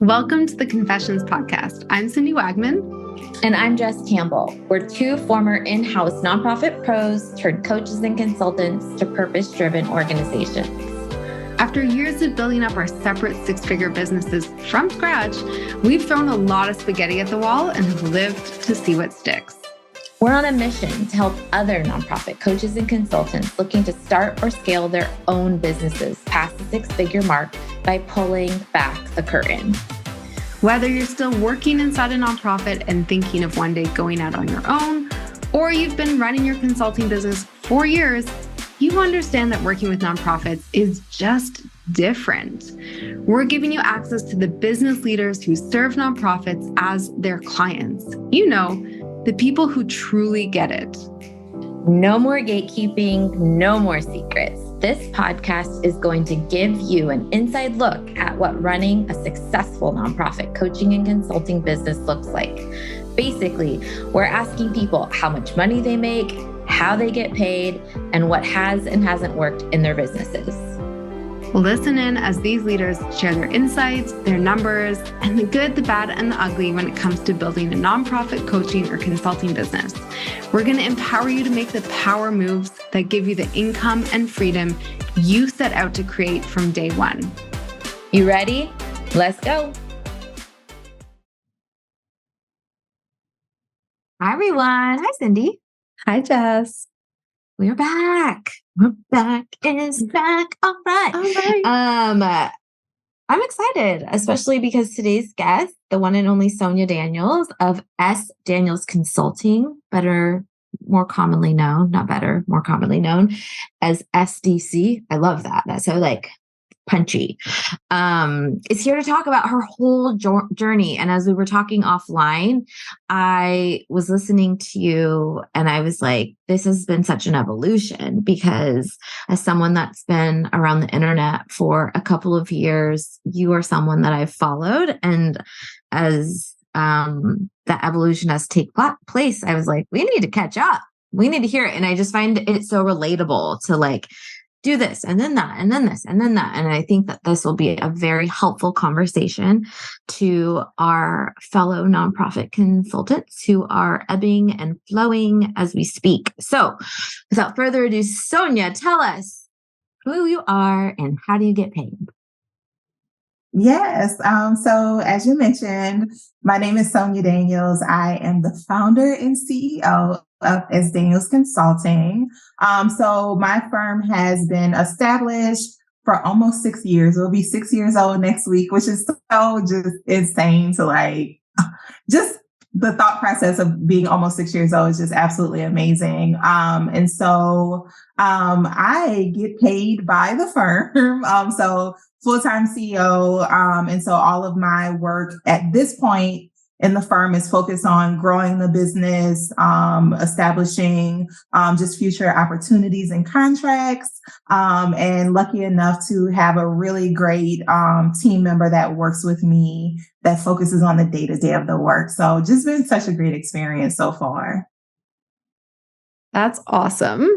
Welcome to the Confessions Podcast. I'm Cindy Wagman. And I'm Jess Campbell. We're two former in-house nonprofit pros turned coaches and consultants to purpose-driven organizations. After years of building up our separate six-figure businesses from scratch, we've thrown a lot of spaghetti at the wall and have lived to see what sticks. We're on a mission to help other nonprofit coaches and consultants looking to start or scale their own businesses past the six-figure mark by pulling back the curtain. Whether you're still working inside a nonprofit and thinking of one day going out on your own, or you've been running your consulting business for years, you understand that working with nonprofits is just different. We're giving you access to the business leaders who serve nonprofits as their clients. You know, the people who truly get it. No more gatekeeping, no more secrets. This podcast is going to give you an inside look at what running a successful nonprofit coaching and consulting business looks like. Basically, we're asking people how much money they make, how they get paid, and what has and hasn't worked in their businesses. Listen in as these leaders share their insights, their numbers, and the good, the bad, and the ugly when it comes to building a nonprofit coaching or consulting business. We're going to empower you to make the power moves that give you the income and freedom you set out to create from day one. You ready? Let's go. Hi, everyone. Hi, Cindy. Hi, Jess. We're back. We're back. It's back. All right. I'm excited, especially because today's guest, the one and only Sonia Daniels of S. Daniels Consulting, more commonly known as SDC. I love that. That's so punchy. Is here to talk about her whole journey. And as we were talking offline, I was listening to you and I was like, this has been such an evolution, because as someone that's been around the internet for a couple of years, you are someone that I've followed. And as that evolution has taken place, I was like, we need to catch up. We need to hear it. And I just find it so relatable to do this and then that, and then this, and then that. And I think that this will be a very helpful conversation to our fellow nonprofit consultants who are ebbing and flowing as we speak. So without further ado, Sonia, tell us who you are and how do you get paid? Yes. So as you mentioned, my name is Sonia Daniels. I am the founder and CEO of S. Daniels Consulting. So my firm has been established for almost 6 years. It'll be 6 years old next week, which is so just insane to just the thought process of being almost 6 years old is just absolutely amazing. And so I get paid by the firm. So full-time CEO. And so all of my work at this point in the firm is focused on growing the business, establishing just future opportunities and contracts, and lucky enough to have a really great team member that works with me that focuses on the day-to-day of the work. So just been such a great experience so far. That's awesome.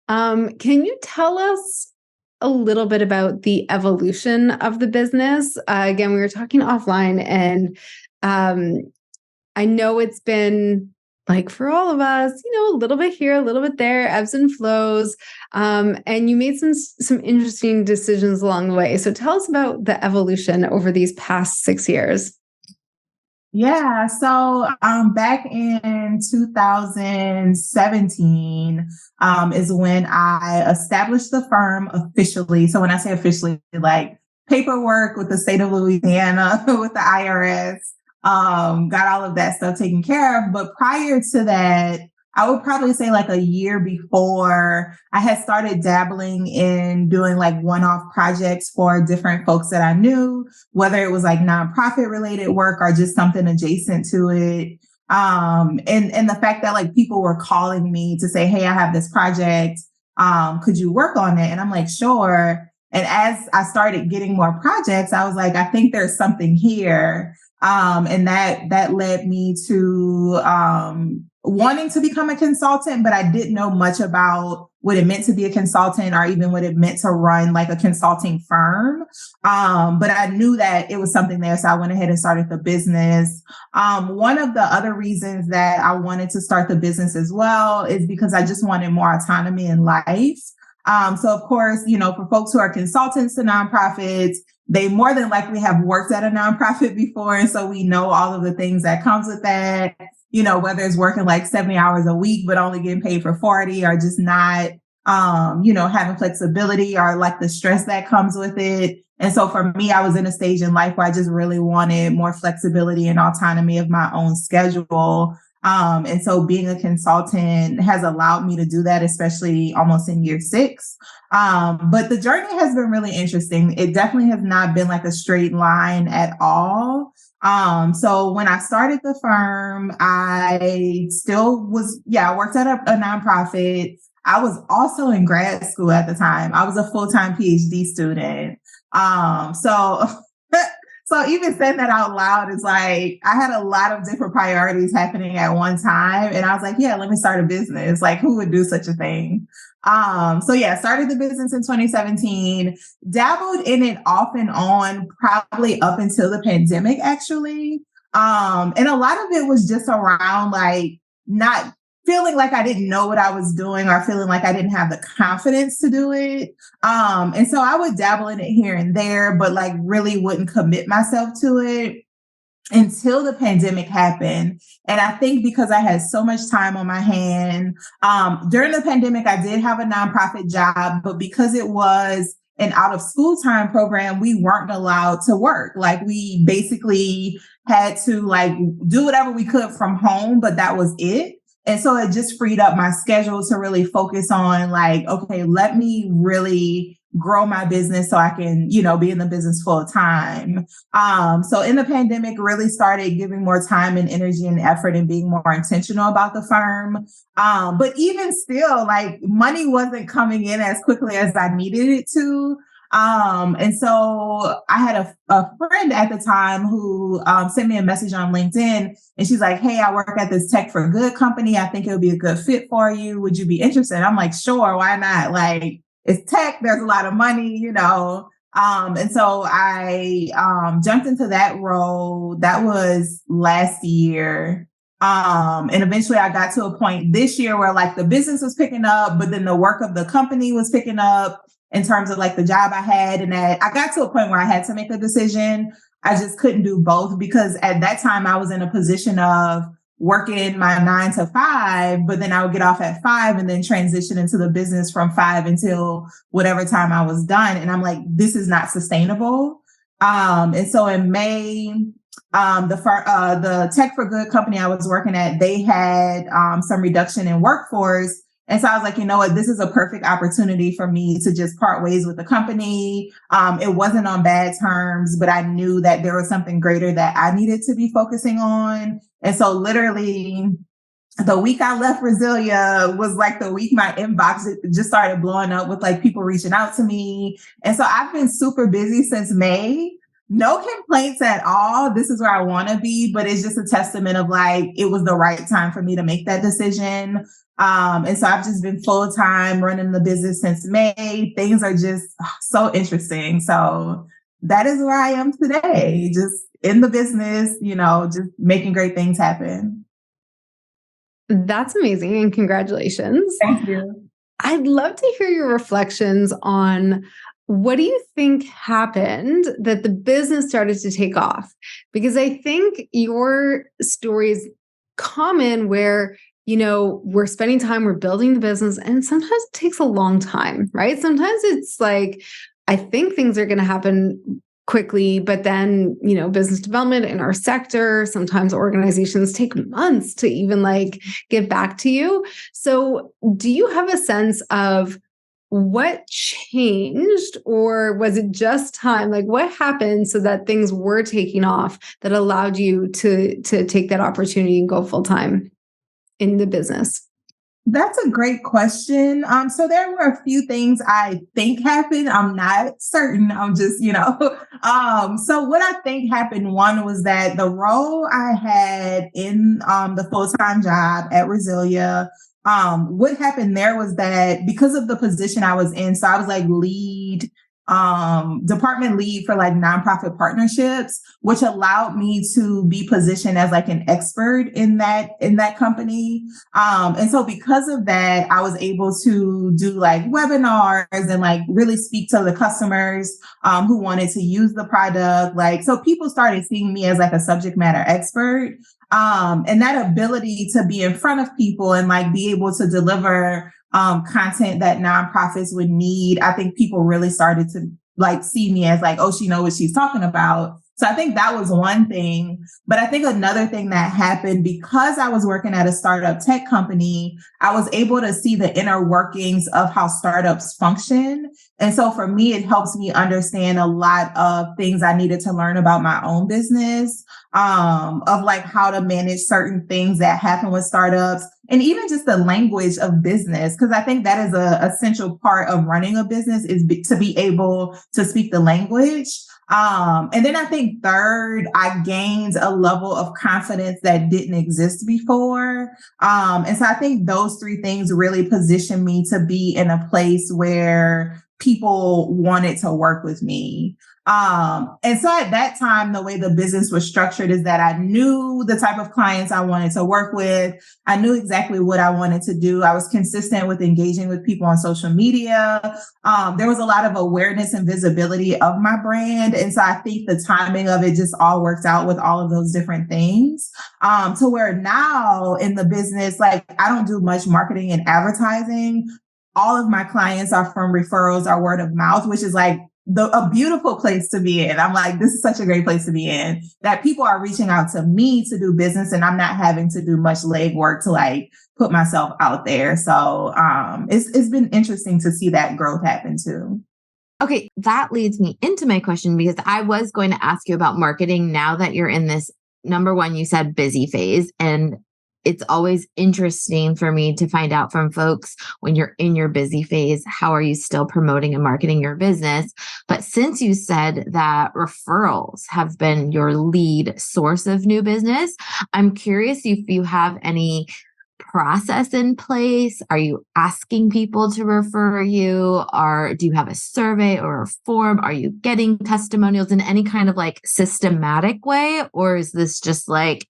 Can you tell us a little bit about the evolution of the business? Again, we were talking offline, and I know it's been for all of us, a little bit here, a little bit there, ebbs and flows. And you made some interesting decisions along the way. So tell us about the evolution over these past 6 years. Yeah. So back in 2017 is when I established the firm officially. So when I say officially, paperwork with the state of Louisiana, with the IRS, got all of that stuff taken care of. But prior to that, I would probably say a year before, I had started dabbling in doing one-off projects for different folks that I knew, whether it was nonprofit related work or just something adjacent to it. And the fact that people were calling me to say, hey, I have this project. Could you work on it? And I'm like, sure. And as I started getting more projects, I was like, I think there's something here. And that led me to wanting to become a consultant, but I didn't know much about what it meant to be a consultant or even what it meant to run like a consulting firm. But I knew that it was something there. So I went ahead and started the business. One of the other reasons that I wanted to start the business as well is because I just wanted more autonomy in life. So of course, for folks who are consultants to nonprofits, they more than likely have worked at a nonprofit before. And so we know all of the things that comes with that. Whether it's working like 70 hours a week, but only getting paid for 40, or just not, having flexibility, or like the stress that comes with it. And so for me, I was in a stage in life where I just really wanted more flexibility and autonomy of my own schedule. And so being a consultant has allowed me to do that, especially almost in year 6. But the journey has been really interesting. It definitely has not been like a straight line at all. So when I started the firm, I still was, I worked at a nonprofit. I was also in grad school at the time. I was a full-time PhD student. So even saying that out loud is like, I had a lot of different priorities happening at one time. And I was like, let me start a business. Like, who would do such a thing? Started the business in 2017, dabbled in it off and on, probably up until the pandemic, actually. And a lot of it was just around like not feeling like I didn't know what I was doing, or feeling like I didn't have the confidence to do it. And so I would dabble in it here and there, but like really wouldn't commit myself to it until the pandemic happened. And I think because I had so much time on my hand, during the pandemic, I did have a nonprofit job, but because it was an out of school time program, we weren't allowed to work. Like we basically had to like do whatever we could from home, but that was it. And so it just freed up my schedule to really focus on like, okay, let me really grow my business so I can, be in the business full time. So in the pandemic, really started giving more time and energy and effort and being more intentional about the firm. But even still, like money wasn't coming in as quickly as I needed it to. And so I had a friend at the time who sent me a message on LinkedIn, and she's like, "Hey, I work at this Tech for Good company. I think it would be a good fit for you. Would you be interested?" I'm like, "Sure, why not?" Like, it's tech, there's a lot of money, And so I jumped into that role. That was last year. And eventually I got to a point this year where like the business was picking up, but then the work of the company was picking up in terms of like the job I had. And that I got to a point where I had to make a decision. I just couldn't do both, because at that time I was in a position of working my 9 to 5, but then I would get off at 5 and then transition into the business from 5 until whatever time I was done. And I'm like, this is not sustainable. And so in May, the Tech for Good company I was working at, they had some reduction in workforce. And so I was like, you know what, this is a perfect opportunity for me to just part ways with the company. It wasn't on bad terms, but I knew that there was something greater that I needed to be focusing on. And so literally the week I left Brasilia was like the week my inbox just started blowing up with like people reaching out to me. And so I've been super busy since May. No complaints at all. This is where I want to be, but it's just a testament of like, it was the right time for me to make that decision. And so I've just been full time running the business since May. Things are just so interesting. So that is where I am today, just in the business, just making great things happen. That's amazing. And congratulations. Thank you. I'd love to hear your reflections on what do you think happened that the business started to take off? Because I think your story is common where we're spending time, we're building the business, and sometimes it takes a long time, right? Sometimes it's like, I think things are going to happen quickly, but then, business development in our sector, sometimes organizations take months to even like get back to you. So do you have a sense of what changed, or was it just time? Like what happened so that things were taking off that allowed you to take that opportunity and go full time in the business? That's a great question. So there were a few things I think happened. I'm not certain. I'm just, so what I think happened, one was that the role I had in the full-time job at Resilia, what happened there was that because of the position I was in, so I was like lead department lead for like nonprofit partnerships, which allowed me to be positioned as like an expert in that company. And so because of that, I was able to do like webinars and like really speak to the customers who wanted to use the product. Like, so people started seeing me as like a subject matter expert. And that ability to be in front of people and like be able to deliver content that nonprofits would need, I think people really started to like see me as like, oh, she knows what she's talking about. So I think that was one thing. But I think another thing that happened, because I was working at a startup tech company, I was able to see the inner workings of how startups function. And so for me, it helps me understand a lot of things I needed to learn about my own business, of like how to manage certain things that happen with startups, and even just the language of business. Because I think that is a essential part of running a business, is to be able to speak the language. And then I think third, I gained a level of confidence that didn't exist before. And so I think those three things really positioned me to be in a place where people wanted to work with me. And so at that time, the way the business was structured is that I knew the type of clients I wanted to work with. I knew exactly what I wanted to do. I was consistent with engaging with people on social media. There was a lot of awareness and visibility of my brand. And so I think the timing of it just all worked out with all of those different things. To where now in the business, like I don't do much marketing and advertising. All of my clients are from referrals or word of mouth, which is like a beautiful place to be in. I'm like, this is such a great place to be in, that people are reaching out to me to do business and I'm not having to do much legwork to like put myself out there. So it's been interesting to see that growth happen too. Okay, that leads me into my question, because I was going to ask you about marketing now that you're in this, number one, you said busy phase, and it's always interesting for me to find out from folks, when you're in your busy phase, how are you still promoting and marketing your business? But since you said that referrals have been your lead source of new business, I'm curious if you have any process in place. Are you asking people to refer you? Or do you have a survey or a form? Are you getting testimonials in any kind of like systematic way? Or is this just like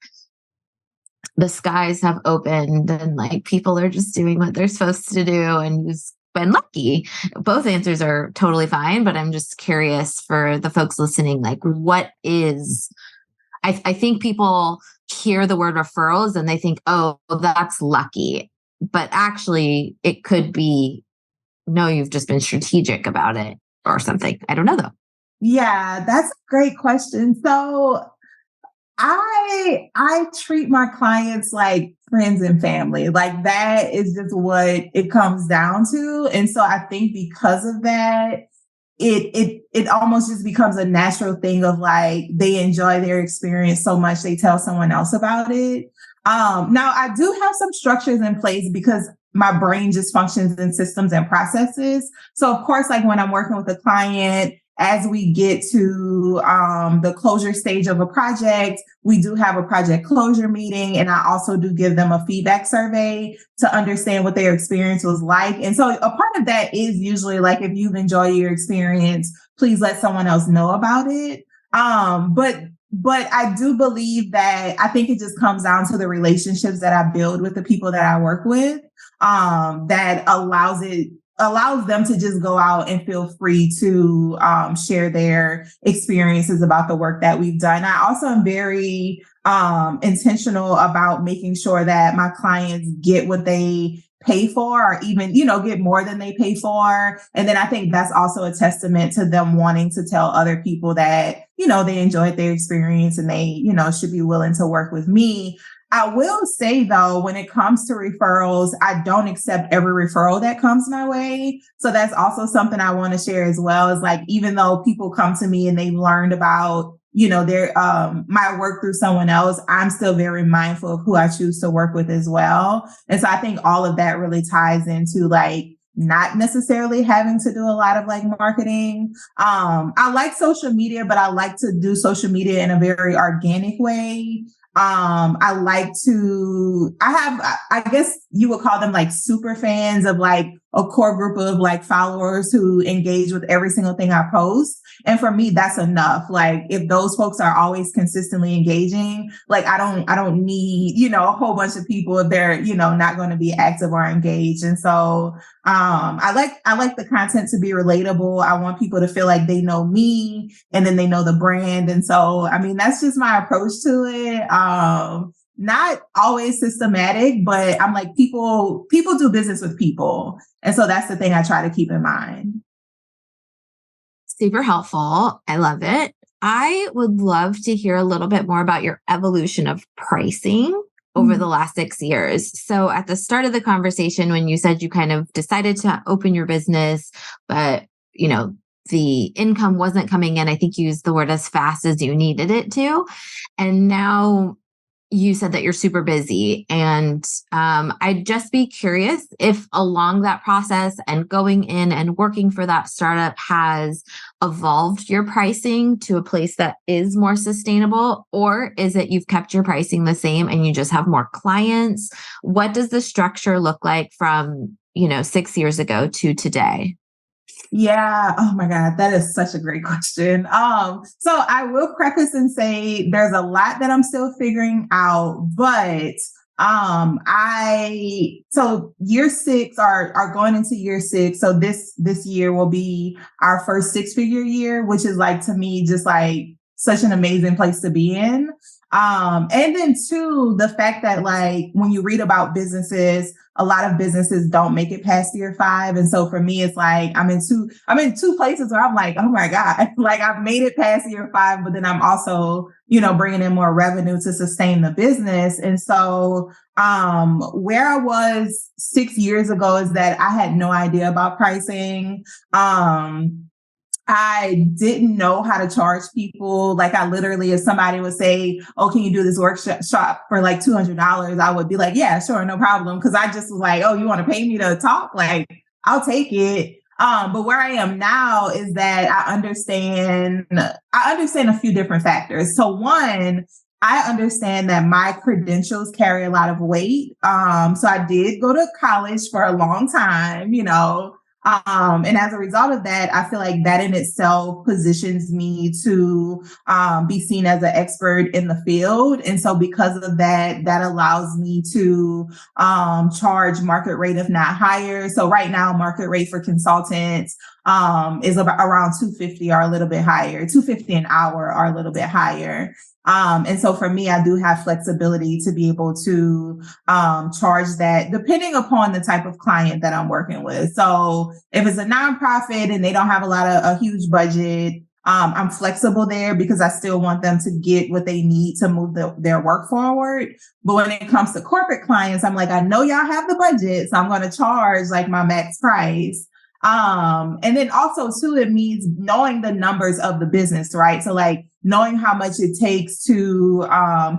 the skies have opened and like people are just doing what they're supposed to do and you've been lucky? Both answers are totally fine, but I'm just curious for the folks listening, like what is, I think people hear the word referrals and they think, oh, that's lucky. But actually it could be, no, you've just been strategic about it or something. I don't know though. Yeah, that's a great question. So I treat my clients like friends and family. Like that is just what it comes down to. And so I think because of that, it almost just becomes a natural thing of like they enjoy their experience so much they tell someone else about it. Now I do have some structures in place because my brain just functions in systems and processes. So of course, like when I'm working with a client, as we get to the closure stage of a project, we do have a project closure meeting. And I also do give them a feedback survey to understand what their experience was like. And so a part of that is usually like, if you've enjoyed your experience, please let someone else know about it. But I do believe that I think it just comes down to the relationships that I build with the people that I work with, that allows them to just go out and feel free to share their experiences about the work that we've done. I also am very intentional about making sure that my clients get what they pay for, or even, get more than they pay for. And then I think that's also a testament to them wanting to tell other people that, they enjoyed their experience and they, should be willing to work with me. I will say, though, when it comes to referrals, I don't accept every referral that comes my way. So that's also something I want to share as well, is like, even though people come to me and they've learned about their my work through someone else, I'm still very mindful of who I choose to work with as well. And so I think all of that really ties into like not necessarily having to do a lot of like marketing. I like social media, but I like to do social media in a very organic way. I guess you would call them like super fans of like a core group of like followers who engage with every single thing I post. And for me, that's enough. Like if those folks are always consistently engaging, like I don't need, a whole bunch of people if they're, not going to be active or engaged. And so, I like the content to be relatable. I want people to feel like they know me and then they know the brand. And so, I mean, that's just my approach to it. Not always systematic, but I'm like, people do business with people. And so that's the thing I try to keep in mind. Super helpful. I love it. I would love to hear a little bit more about your evolution of pricing over the last 6 years. So at the start of the conversation, when you said you kind of decided to open your business, but the income wasn't coming in, I think you used the word as fast as you needed it to. And now you said that you're super busy. And I'd just be curious if along that process and going in and working for that startup has evolved your pricing to a place that is more sustainable, or is it you've kept your pricing the same and you just have more clients? What does the structure look like from, 6 years ago to today? Yeah. Oh my God. That is such a great question. So I will preface and say there's a lot that I'm still figuring out, but so year 6 are going into year 6. So this year will be our first 6-figure year, which is like, to me, just like such an amazing place to be in. And then 2, the fact that like when you read about businesses, a lot of businesses don't make it past year 5. And so for me, it's like, I'm in two places where I'm like, oh my God, like I've made it past year 5, but then I'm also, bringing in more revenue to sustain the business. And so, where I was 6 years ago is that I had no idea about pricing. I didn't know how to charge people. Like I literally, if somebody would say, oh, can you do this workshop for like $200? I would be like, yeah, sure. No problem. Cause I just was like, oh, you want to pay me to talk? Like I'll take it. But where I am now is that I understand a few different factors. So one, I understand that my credentials carry a lot of weight. So I did go to college for a long time, and as a result of that, I feel like that in itself positions me to be seen as an expert in the field. And so because of that, that allows me to charge market rate, if not higher. So right now, market rate for consultants is about around $250 or a little bit higher, $250 an hour or a little bit higher. And so for me, I do have flexibility to be able to charge that depending upon the type of client that I'm working with. So if it's a nonprofit and they don't have a huge budget, I'm flexible there because I still want them to get what they need to move their work forward. But when it comes to corporate clients, I'm like, I know y'all have the budget, so I'm going to charge like my max price. And then also too, it means knowing the numbers of the business, right? So like knowing how much it takes to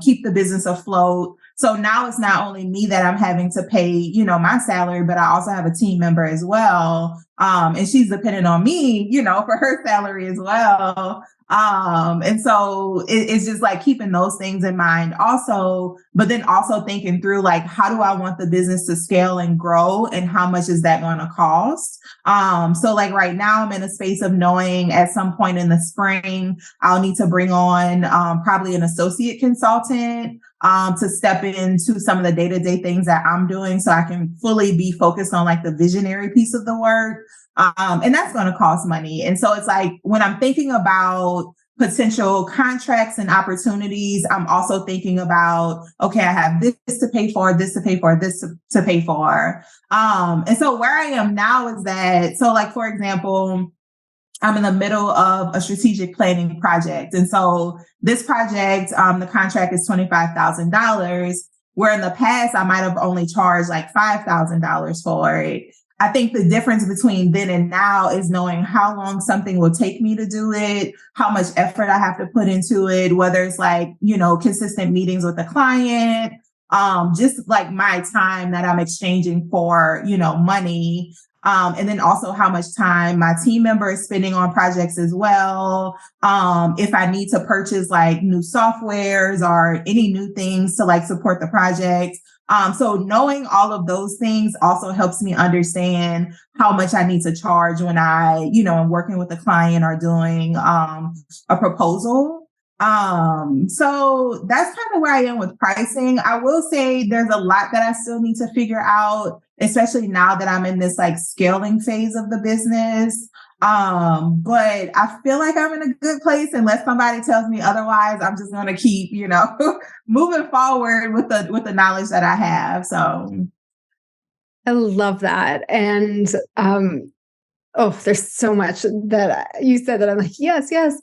keep the business afloat. So now it's not only me that I'm having to pay, my salary, but I also have a team member as well. And she's dependent on me, for her salary as well. And so it's just like keeping those things in mind also, but then also thinking through like, how do I want the business to scale and grow and how much is that going to cost? So like right now I'm in a space of knowing at some point in the spring, I'll need to bring on probably an associate consultant to step into some of the day-to-day things that I'm doing so I can fully be focused on like the visionary piece of the work. And that's going to cost money. And so it's like when I'm thinking about potential contracts and opportunities, I'm also thinking about, okay, I have this to pay for, this to pay for, this to pay for. And so where I am now is that, so like, for example, I'm in the middle of a strategic planning project. And so this project, the contract is $25,000, where in the past I might have only charged like $5,000 for it. I think the difference between then and now is knowing how long something will take me to do it, how much effort I have to put into it, whether it's like, consistent meetings with the client, just like my time that I'm exchanging for, money. And then also how much time my team member is spending on projects as well. If I need to purchase like new softwares or any new things to like support the project. So knowing all of those things also helps me understand how much I need to charge when I, am working with a client or doing a proposal. So that's kind of where I am with pricing. I will say there's a lot that I still need to figure out, especially now that I'm in this like scaling phase of the business. But I feel like I'm in a good place. Unless somebody tells me otherwise, I'm just going to keep, moving forward with the knowledge that I have. So I love that. And there's so much that you said that I'm like, yes, yes.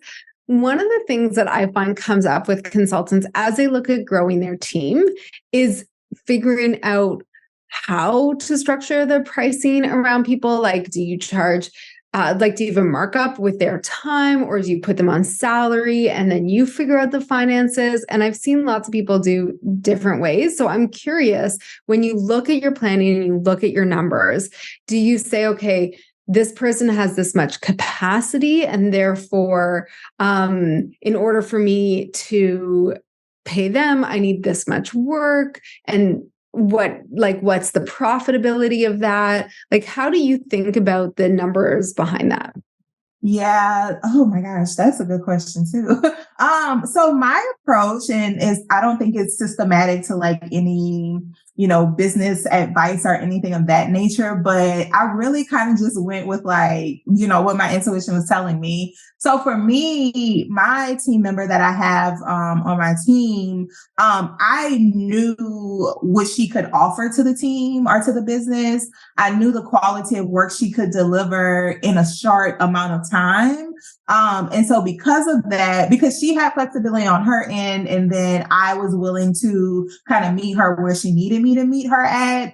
One of the things that I find comes up with consultants as they look at growing their team is figuring out how to structure the pricing around people. Like, do you charge, do you have a markup with their time, or do you put them on salary and then you figure out the finances? And I've seen lots of people do different ways. So I'm curious, when you look at your planning and you look at your numbers, do you say, okay, this person has this much capacity, and therefore, in order for me to pay them, I need this much work? And what's the profitability of that? Like, how do you think about the numbers behind that? Yeah. Oh my gosh, that's a good question too. So my approach is I don't think it's systematic to like any, business advice or anything of that nature, but I really kind of just went with like, what my intuition was telling me. So for me, my team member that I have on my team, I knew what she could offer to the team or to the business. I knew the quality of work she could deliver in a short amount of time. And so because of that, because she had flexibility on her end, and then I was willing to kind of meet her where she needed me to meet her at,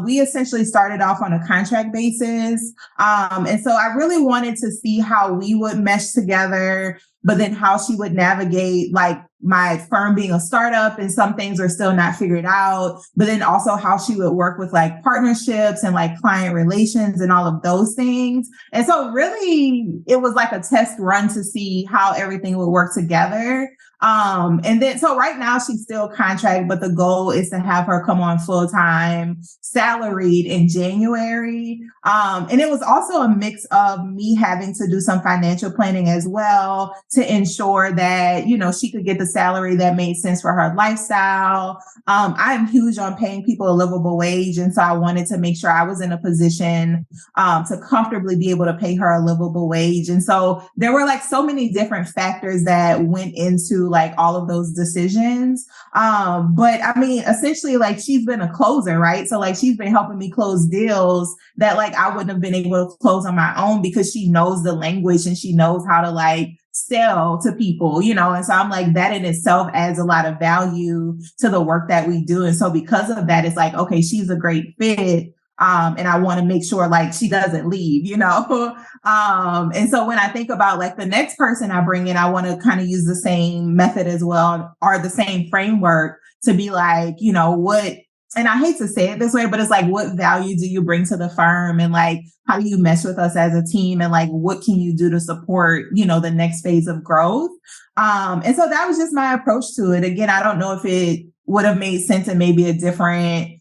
we essentially started off on a contract basis. And so I really wanted to see how we would mesh together, but then how she would navigate like my firm being a startup and some things are still not figured out, but then also how she would work with like partnerships and like client relations and all of those things. And so really it was like a test run to see how everything would work together. And then, so right now she's still contract, but the goal is to have her come on full time, salaried in January. And it was also a mix of me having to do some financial planning as well to ensure that, she could get the salary that made sense for her lifestyle. I'm huge on paying people a livable wage. And so I wanted to make sure I was in a position to comfortably be able to pay her a livable wage. And so there were like so many different factors that went into like all of those decisions. But I mean, essentially like she's been a closer, right? So like she's been helping me close deals that like I wouldn't have been able to close on my own because she knows the language and she knows how to like sell to people, and so I'm like, that in itself adds a lot of value to the work that we do. And so because of that, it's like, okay, she's a great fit. And I want to make sure like she doesn't leave, and so when I think about like the next person I bring in, I want to kind of use the same method as well, or the same framework to be like, what, and I hate to say it this way, but it's like, what value do you bring to the firm? And like, how do you mesh with us as a team? And like, what can you do to support, the next phase of growth? And so that was just my approach to it. Again, I don't know if it would have made sense in maybe a different,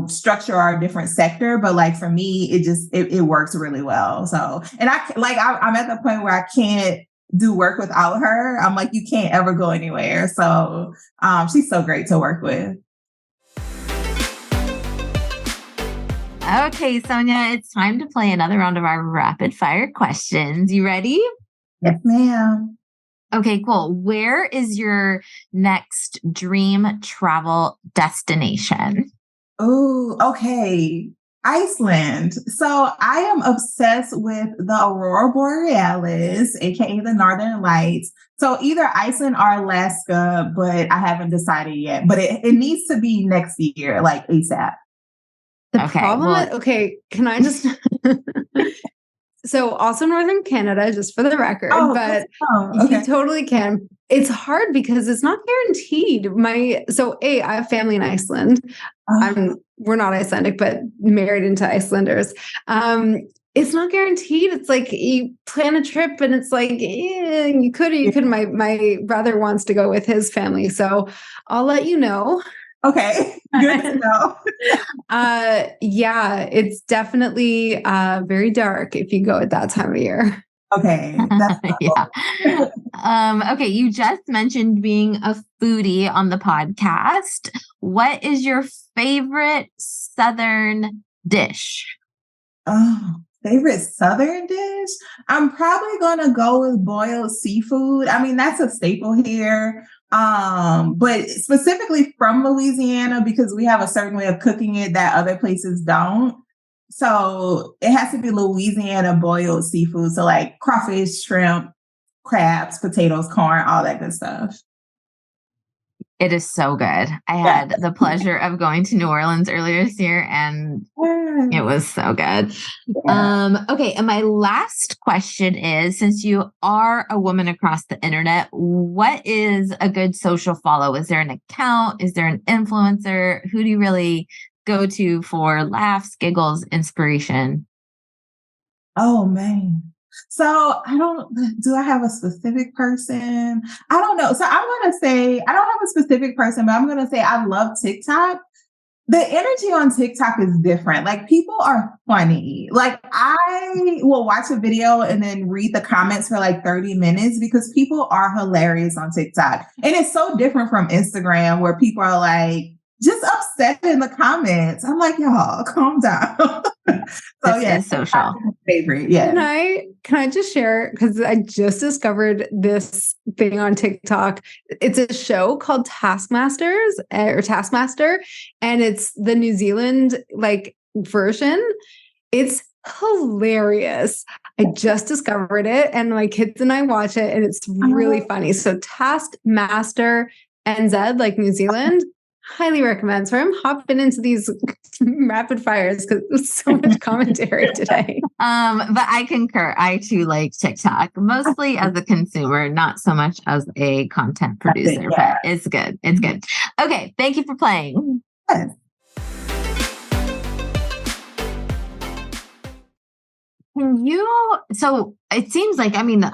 structure or a different sector, but like for me, it works really well. So, and I'm at the point where I can't do work without her. I'm like, you can't ever go anywhere. So, she's so great to work with. Okay, Sonia, it's time to play another round of our rapid fire questions. You ready? Yes, ma'am. Okay, cool. Where is your next dream travel destination? Oh, okay. Iceland. So I am obsessed with the Aurora Borealis, aka the Northern Lights. So either Iceland or Alaska, but I haven't decided yet. But it needs to be next year, like ASAP. The Okay. problem Well, is, okay, can I just so also Northern Canada, just for the record, Oh, but okay. you totally can. It's hard because it's not guaranteed. I have family in Iceland. We're not Icelandic, but married into Icelanders. It's not guaranteed. It's like you plan a trip and it's like, you could or you couldn't. My brother wants to go with his family. So I'll let you know. Okay. Good to know. Yeah, it's definitely very dark if you go at that time of year. Okay. That's yeah. Okay. You just mentioned being a foodie on the podcast. What is your favorite Southern dish? Oh, favorite Southern dish? I'm probably gonna go with boiled seafood. I mean, that's a staple here. But specifically from Louisiana, because we have a certain way of cooking it that other places don't. So it has to be Louisiana boiled seafood. So like crawfish, shrimp, crabs, potatoes, corn, all that good stuff. It is so good. I Yeah. had the pleasure of going to New Orleans earlier this year and it was so good. Yeah. Okay. And my last question is, since you are a woman across the internet, what is a good social follow? Is there an account? Is there an influencer? Who do you really go to for laughs, giggles, inspiration? Oh man. So do I have a specific person? I don't know. So I'm going to say, I don't have a specific person, but I'm going to say I love TikTok. The energy on TikTok is different. Like people are funny. Like I will watch a video and then read the comments for like 30 minutes because people are hilarious on TikTok. And it's so different from Instagram where people are like just upset in the comments. I'm like, y'all, calm down. So This yeah, is social. favorite. Yeah. Can I just share, because I just discovered this thing on TikTok. It's a show called Taskmaster, and it's the New Zealand like version. It's hilarious. I just discovered it and my kids and I watch it and it's really funny. So Taskmaster NZ, like New Zealand, highly recommend. So I'm hopping into these rapid fires because there's so much commentary today. But I concur. I too like TikTok, mostly as a consumer, not so much as a content producer, but it's good. It's good. Okay. Thank you for playing. Yes. So it seems like, I mean,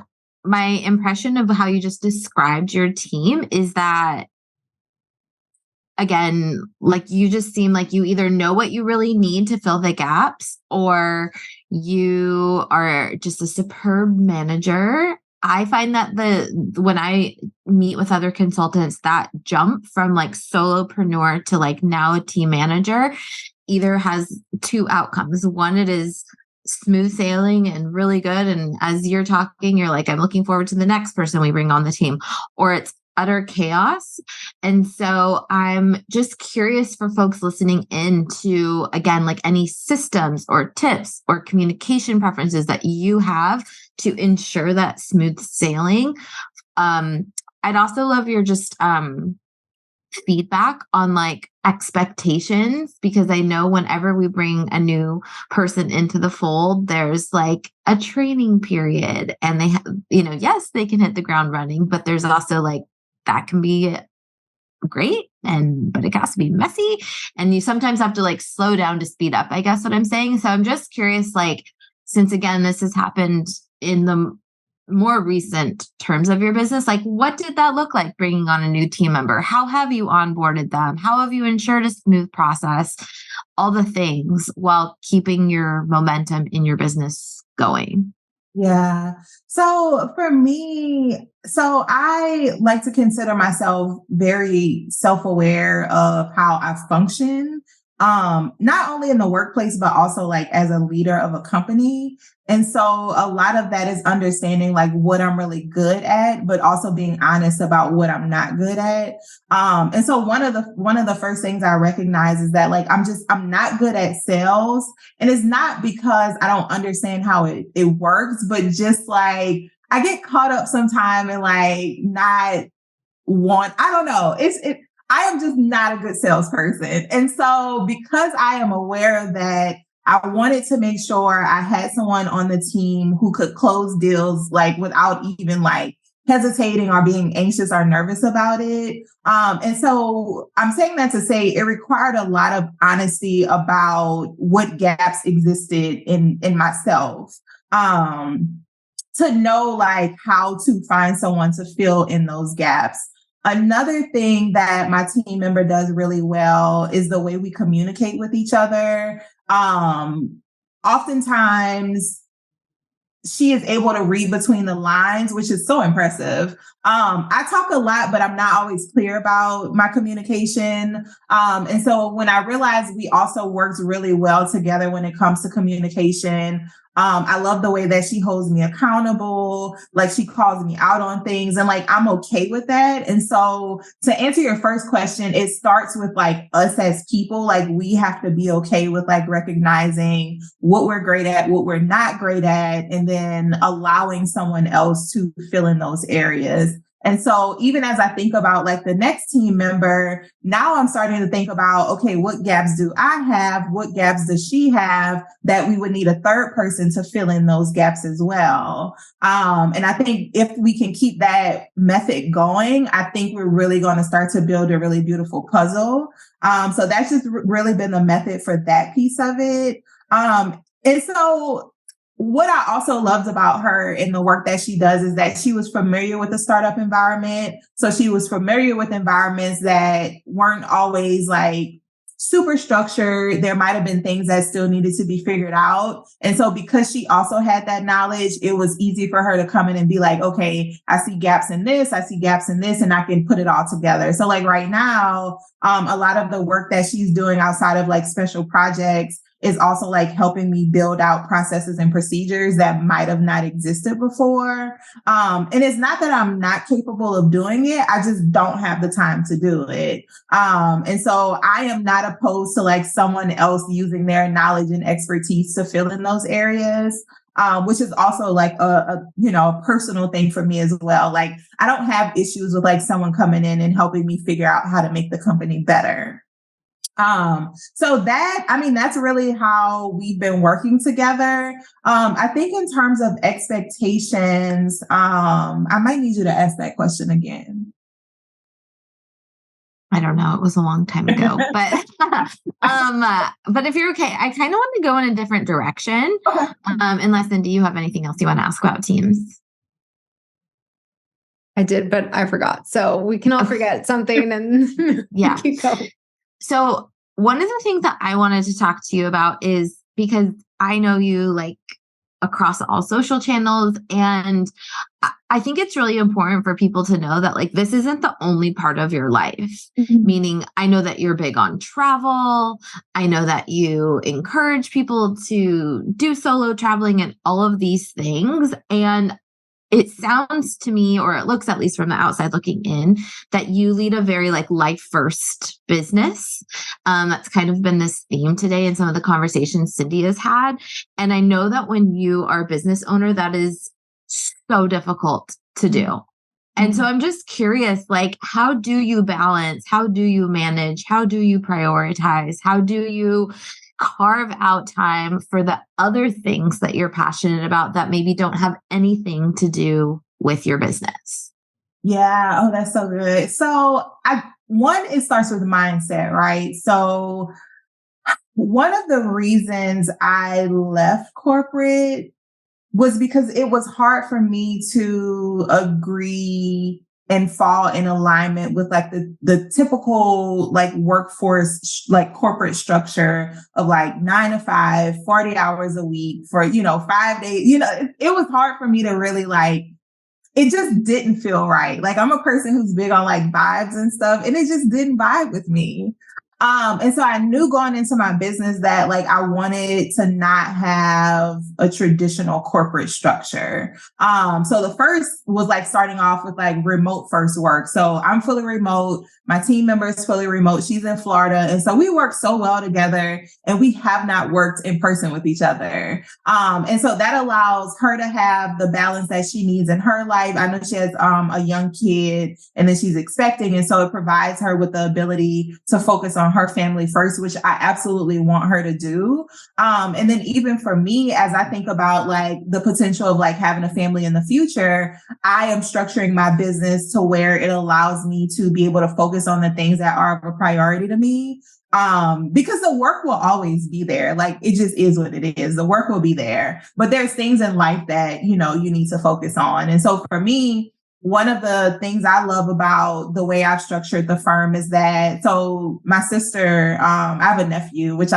my impression of how you just described your team is that, again, like you just seem like you either know what you really need to fill the gaps or you are just a superb manager. I find that when I meet with other consultants, that jump from like solopreneur to like now a team manager either has two outcomes. One, it is smooth sailing and really good. And as you're talking, you're like, I'm looking forward to the next person we bring on the team, or it's utter chaos. And so I'm just curious for folks listening in to, again, like any systems or tips or communication preferences that you have to ensure that smooth sailing. I'd also love your just feedback on like expectations, because I know whenever we bring a new person into the fold, there's like a training period and they have, yes, they can hit the ground running, but there's also like, that can be great but it has to be messy and you sometimes have to like slow down to speed up, I guess what I'm saying. So I'm just curious, like, since again, this has happened in the more recent terms of your business, like what did that look like bringing on a new team member? How have you onboarded them? How have you ensured a smooth process? All the things while keeping your momentum in your business going. Yeah. So for me, I like to consider myself very self-aware of how I function, not only in the workplace, but also like as a leader of a company. And so a lot of that is understanding like what I'm really good at, but also being honest about what I'm not good at. And so one of the first things I recognize is that like I'm not good at sales. And it's not because I don't understand how it works, but just like I get caught up sometime and like not want, I don't know. I am just not a good salesperson. And so because I am aware of that, I wanted to make sure I had someone on the team who could close deals like without even like hesitating or being anxious or nervous about it. And so I'm saying that to say it required a lot of honesty about what gaps existed in myself. To know like how to find someone to fill in those gaps. Another thing that my team member does really well is the way we communicate with each other. Oftentimes she is able to read between the lines, which is so impressive. I talk a lot, but I'm not always clear about my communication. And so when I realized we also worked really well together when it comes to communication, I love the way that she holds me accountable, like she calls me out on things and like I'm okay with that. And so to answer your first question, it starts with like us as people, like we have to be okay with like recognizing what we're great at, what we're not great at, and then allowing someone else to fill in those areas. And so even as I think about like the next team member, now I'm starting to think about, okay, what gaps do I have? What gaps does she have that we would need a third person to fill in those gaps as well? And I think if we can keep that method going, I think we're really going to start to build a really beautiful puzzle. So that's just really been the method for that piece of it. And so what I also loved about her in the work that she does is that she was familiar with the startup environment. So she was familiar with environments that weren't always like super structured. There might have been things that still needed to be figured out. And so because she also had that knowledge, it was easy for her to come in and be like, okay, I see gaps in this, I see gaps in this, and I can put it all together. So like right now, a lot of the work that she's doing outside of like special projects is also like helping me build out processes and procedures that might have not existed before. And it's not that I'm not capable of doing it. I just don't have the time to do it. And so I am not opposed to like someone else using their knowledge and expertise to fill in those areas. Which is also like a personal thing for me as well. Like I don't have issues with like someone coming in and helping me figure out how to make the company better. So that's really how we've been working together. I think in terms of expectations, I might need you to ask that question again. I don't know. It was a long time ago, but but if you're okay, I kind of want to go in a different direction. Okay. Unless, Cindy, you have anything else you want to ask about teams? I did, but I forgot. So we can all forget something and yeah. keep going. So one of the things that I wanted to talk to you about is because I know you like across all social channels. And I think it's really important for people to know that like, this isn't the only part of your life. Mm-hmm. Meaning I know that you're big on travel. I know that you encourage people to do solo traveling and all of these things. And it sounds to me, or it looks at least from the outside looking in, that you lead a very like life first business. That's kind of been this theme today in some of the conversations Cindy has had. And I know that when you are a business owner, that is so difficult to do. And so I'm just curious, like, how do you balance? How do you manage? How do you prioritize? How do you carve out time for the other things that you're passionate about that maybe don't have anything to do with your business? Yeah. Oh, that's so good. So it starts with mindset, right? So one of the reasons I left corporate was because it was hard for me to agree and fall in alignment with like the typical like workforce, like corporate structure of like 9 to 5, 40 hours a week for, 5 days. It was hard for me to really like, it just didn't feel right. Like I'm a person who's big on like vibes and stuff, and it just didn't vibe with me. And so I knew going into my business that like I wanted to not have a traditional corporate structure. So the first was like starting off with like remote first work. So I'm fully remote. My team member is fully remote. She's in Florida. And so we work so well together and we have not worked in person with each other. And so that allows her to have the balance that she needs in her life. I know she has a young kid and then she's expecting. And so it provides her with the ability to focus on her family first, which I absolutely want her to do. And then even for me, as I think about like the potential of like having a family in the future, I am structuring my business to where it allows me to be able to focus on the things that are of a priority to me. Because the work will always be there. Like it just is what it is. The work will be there, but there's things in life that, you know, you need to focus on. And so for me, one of the things I love about the way I've structured the firm is that, so my sister, I have a nephew, which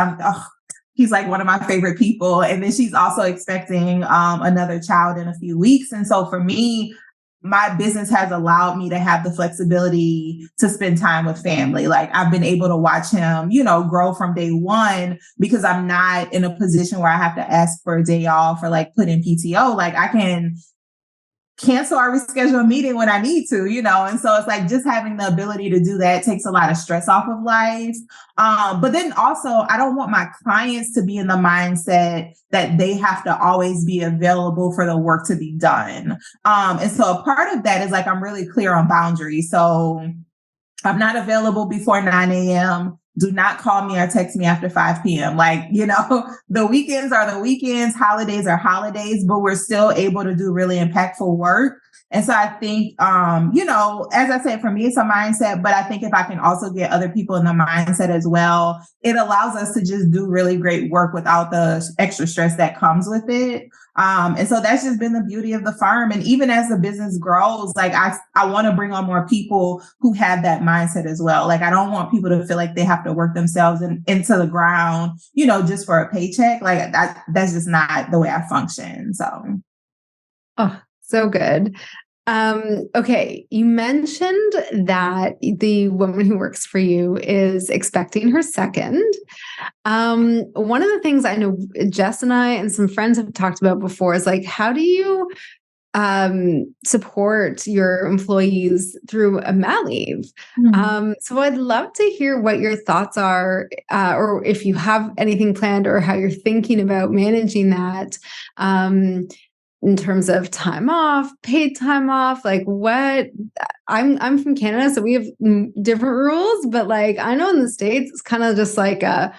he's like one of my favorite people. And then she's also expecting another child in a few weeks. And so for me, my business has allowed me to have the flexibility to spend time with family. Like I've been able to watch him, you know, grow from day one because I'm not in a position where I have to ask for a day off or like put in PTO. Like I can cancel or reschedule a meeting when I need to, you know? And so it's like just having the ability to do that takes a lot of stress off of life. But then also I don't want my clients to be in the mindset that they have to always be available for the work to be done. And so a part of that is like, I'm really clear on boundaries. So I'm not available before 9 a.m. Do not call me or text me after 5 p.m. Like, you know, the weekends are the weekends, holidays are holidays, but we're still able to do really impactful work. And so I think, you know, as I said, for me, it's a mindset, but I think if I can also get other people in the mindset as well, it allows us to just do really great work without the extra stress that comes with it. And so that's just been the beauty of the firm. And even as the business grows, like I want to bring on more people who have that mindset as well. Like I don't want people to feel like they have to work themselves into the ground, you know, just for a paycheck. Like that's just not the way I function. So. Oh, so good. Okay. You mentioned that the woman who works for you is expecting her second. One of the things I know Jess and I and some friends have talked about before is like, how do you support your employees through a mat leave? So I'd love to hear what your thoughts are, or if you have anything planned or how you're thinking about managing that. In terms of time off, paid time off, like what I'm from Canada, so we have different rules, but like I know in the States, it's kind of just like a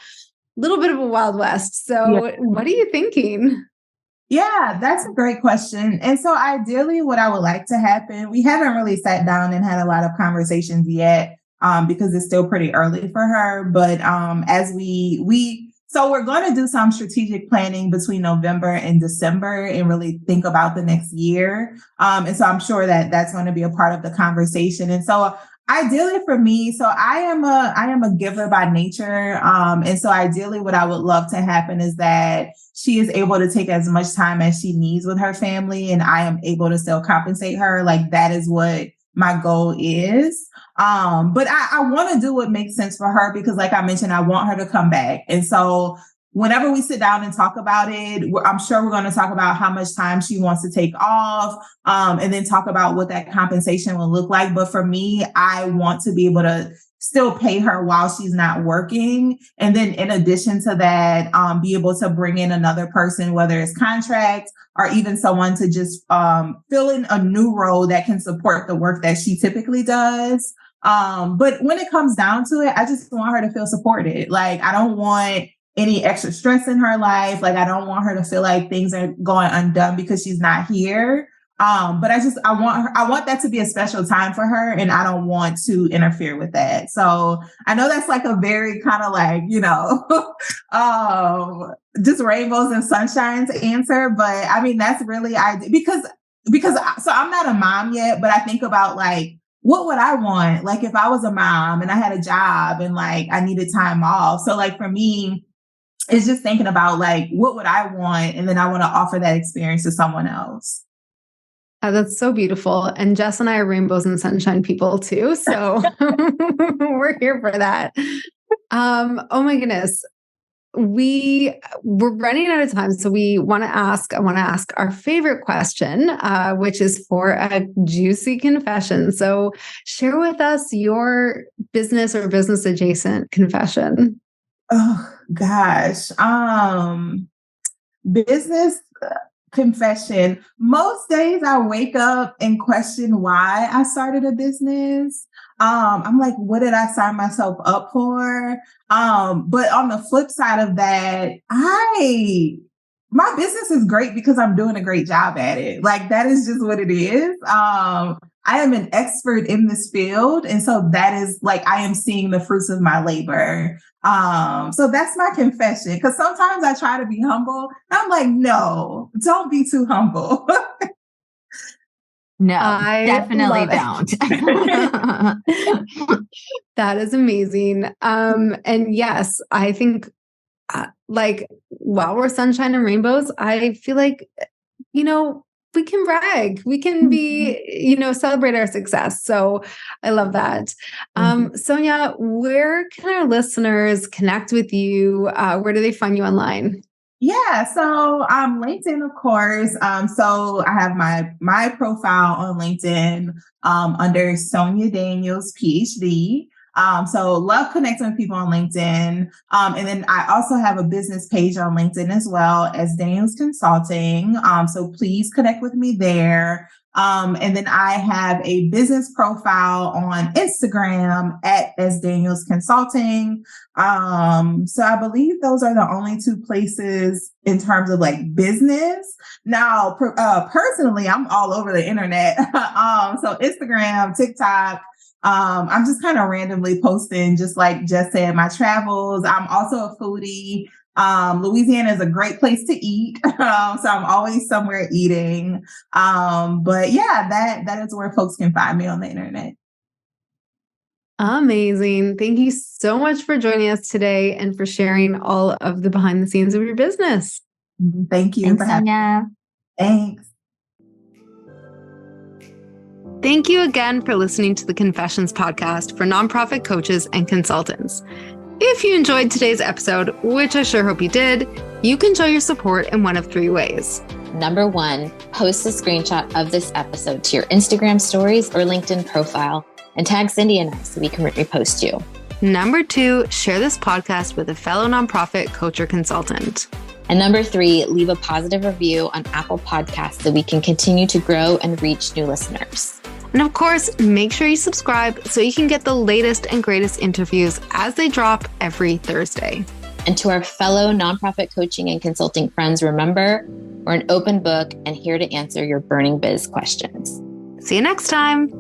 little bit of a Wild West. So yeah. What are you thinking? Yeah, that's a great question. And so ideally what I would like to happen, we haven't really sat down and had a lot of conversations yet, because it's still pretty early for her. But as so we're going to do some strategic planning between November and December and really think about the next year. And so I'm sure that that's going to be a part of the conversation. And so ideally for me, so I am a giver by nature. And so ideally what I would love to happen is that she is able to take as much time as she needs with her family and I am able to still compensate her. Like that is what my goal is. But I want to do what makes sense for her because like I mentioned, I want her to come back. And so whenever we sit down and talk about it, I'm sure we're going to talk about how much time she wants to take off, and then talk about what that compensation will look like. But for me, I want to be able to still pay her while she's not working. And then in addition to that, be able to bring in another person, whether it's contract or even someone to just fill in a new role that can support the work that she typically does. But when it comes down to it, I just want her to feel supported. Like, I don't want any extra stress in her life. Like, I don't want her to feel like things are going undone because she's not here. But I want that to be a special time for her and I don't want to interfere with that. So I know that's like a very kind of like, you know, just rainbows and sunshines answer. But I mean, that's really, because so I'm not a mom yet, but I think about like, what would I want? Like if I was a mom and I had a job and like I needed time off. So like for me, it's just thinking about like, what would I want? And then I want to offer that experience to someone else. That's so beautiful. And Jess and I are rainbows and sunshine people too. So we're here for that. Oh my goodness. We're running out of time. So I want to ask our favorite question, which is for a juicy confession. So share with us your business or business adjacent confession. Oh gosh. Business confession. Most days I wake up and question why I started a business. I'm like, what did I sign myself up for? But on the flip side of that, my business is great because I'm doing a great job at it. Like that is just what it is. I am an expert in this field. And so that is like, I am seeing the fruits of my labor. So that's my confession. Because sometimes I try to be humble. I'm like, no, don't be too humble. No, I definitely love don't. That is amazing. And yes, I think like while we're sunshine and rainbows, I feel like, we can brag, we can be, celebrate our success. So I love that. Sonia, where can our listeners connect with you? Where do they find you online? Yeah, so LinkedIn, of course. So I have my profile on LinkedIn under Sonia Daniels, PhD. So love connecting with people on LinkedIn. And then I also have a business page on LinkedIn as well as Daniels Consulting. So please connect with me there. And then I have a business profile on Instagram at as Daniels Consulting. So I believe those are the only two places in terms of like business. Now, personally, I'm all over the internet. So Instagram, TikTok. I'm just kind of randomly posting, just like Jess said, my travels. I'm also a foodie. Louisiana is a great place to eat. So I'm always somewhere eating. But yeah, that is where folks can find me on the internet. Amazing. Thank you so much for joining us today and for sharing all of the behind the scenes of your business. Thank you Thanks, for having Sonia. me. Thanks. Thank you again for listening to the Confessions podcast for nonprofit coaches and consultants. If you enjoyed today's episode, which I sure hope you did, you can show your support in one of three ways. Number 1, post a screenshot of this episode to your Instagram stories or LinkedIn profile and tag Cindy and I so we can repost you. Number 2, share this podcast with a fellow nonprofit coach or consultant. And number 3, leave a positive review on Apple Podcasts so we can continue to grow and reach new listeners. And of course, make sure you subscribe so you can get the latest and greatest interviews as they drop every Thursday. And to our fellow nonprofit coaching and consulting friends, remember, we're an open book and here to answer your burning biz questions. See you next time.